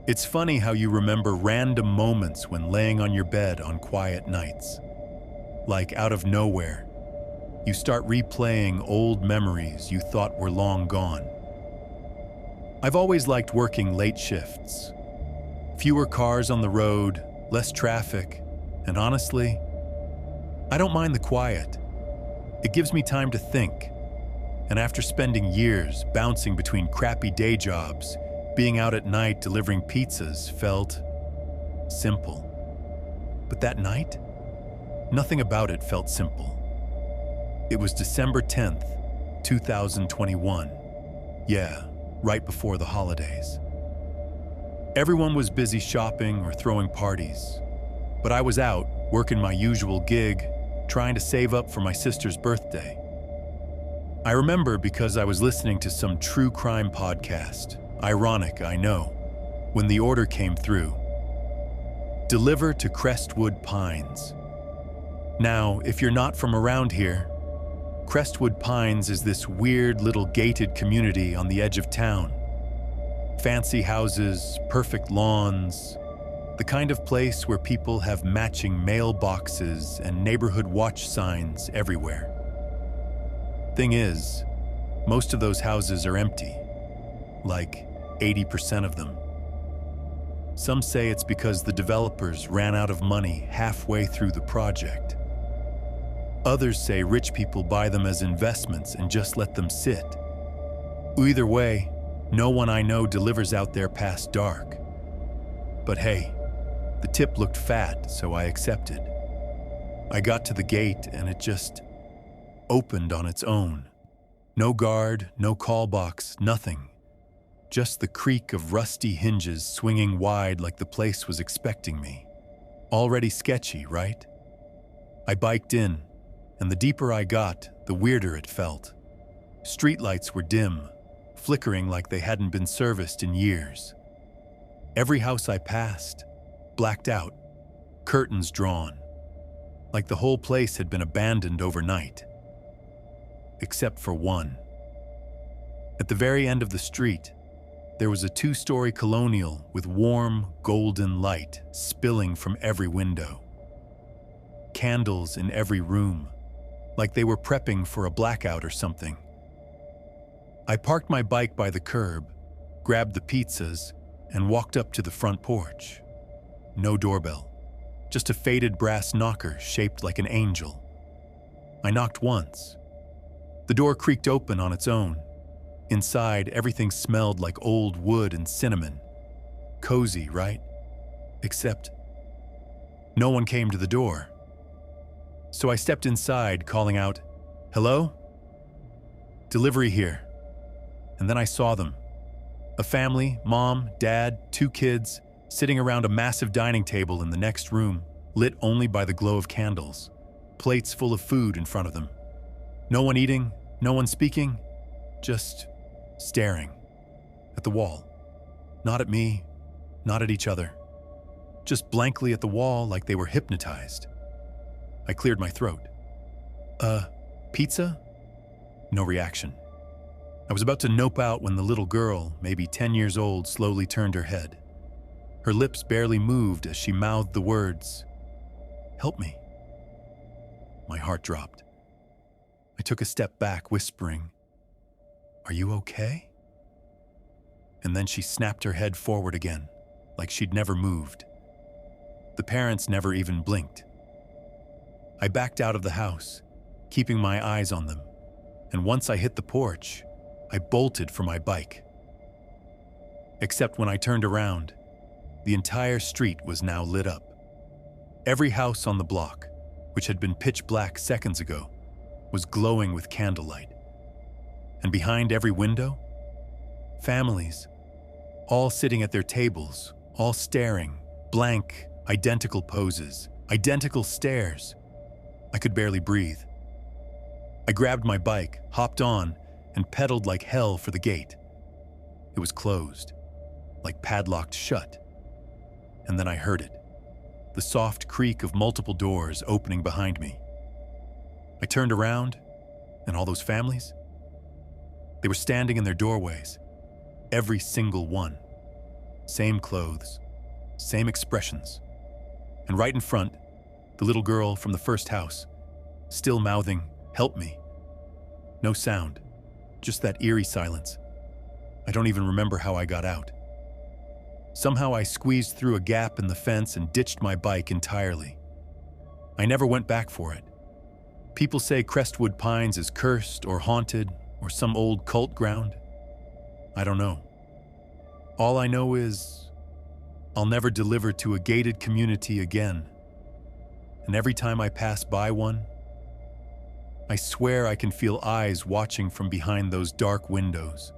It's funny how you remember random moments when laying on your bed on quiet nights. Like out of nowhere, you start replaying old memories you thought were long gone. I've always liked working late shifts. Fewer cars on the road, less traffic, and honestly, I don't mind the quiet. It gives me time to think. And after spending years bouncing between crappy day jobs, being out at night delivering pizzas felt simple. But that night, nothing about it felt simple. It was December 10th, 2021. Yeah, right before the holidays. Everyone was busy shopping or throwing parties, but I was out working my usual gig, trying to save up for my sister's birthday. I remember because I was listening to some true crime podcast. Ironic, I know, when the order came through. Deliver to Crestwood Pines. Now, if you're not from around here, Crestwood Pines is this weird little gated community on the edge of town. Fancy houses, perfect lawns, the kind of place where people have matching mailboxes and neighborhood watch signs everywhere. Thing is, most of those houses are empty, like 80% of them. Some say it's because the developers ran out of money halfway through the project. Others say rich people buy them as investments and just let them sit. Either way, no one I know delivers out there past dark. But hey, the tip looked fat, so I accepted. I got to the gate and it just opened on its own. No guard, no call box, nothing. Just the creak of rusty hinges swinging wide like the place was expecting me. Already sketchy, right? I biked in, and the deeper I got, the weirder it felt. Streetlights were dim, flickering like they hadn't been serviced in years. Every house I passed, blacked out, curtains drawn, like the whole place had been abandoned overnight. Except for one. At the very end of the street, there was a 2-story colonial with warm, golden light spilling from every window. Candles in every room, like they were prepping for a blackout or something. I parked my bike by the curb, grabbed the pizzas, and walked up to the front porch. No doorbell, just a faded brass knocker shaped like an angel. I knocked once. The door creaked open on its own. Inside, everything smelled like old wood and cinnamon. Cozy, right? Except no one came to the door. So I stepped inside, calling out, "Hello? Delivery here." And then I saw them. A family, mom, dad, 2 kids, sitting around a massive dining table in the next room, lit only by the glow of candles. Plates full of food in front of them. No one eating, no one speaking, just staring at the wall. Not at me, not at each other. Just blankly at the wall like they were hypnotized. I cleared my throat. Pizza? No reaction. I was about to nope out when the little girl, maybe 10 years old, slowly turned her head. Her lips barely moved as she mouthed the words, "Help me." My heart dropped. I took a step back, whispering, "Are you okay?" And then she snapped her head forward again, like she'd never moved. The parents never even blinked. I backed out of the house, keeping my eyes on them, and once I hit the porch, I bolted for my bike. Except when I turned around, the entire street was now lit up. Every house on the block, which had been pitch black seconds ago, was glowing with candlelight. And behind every window, families, all sitting at their tables, all staring, blank, identical poses, identical stares. I could barely breathe. I grabbed my bike, hopped on, and pedaled like hell for the gate. It was closed, like padlocked shut. And then I heard it, the soft creak of multiple doors opening behind me. I turned around, and all those families, they were standing in their doorways, every single one, same clothes, same expressions. And right in front, the little girl from the first house, still mouthing, "Help me." No sound, just that eerie silence. I don't even remember how I got out. Somehow I squeezed through a gap in the fence and ditched my bike entirely. I never went back for it. People say Crestwood Pines is cursed or haunted or some old cult ground. I don't know. All I know is I'll never deliver to a gated community again. And every time I pass by one, I swear I can feel eyes watching from behind those dark windows.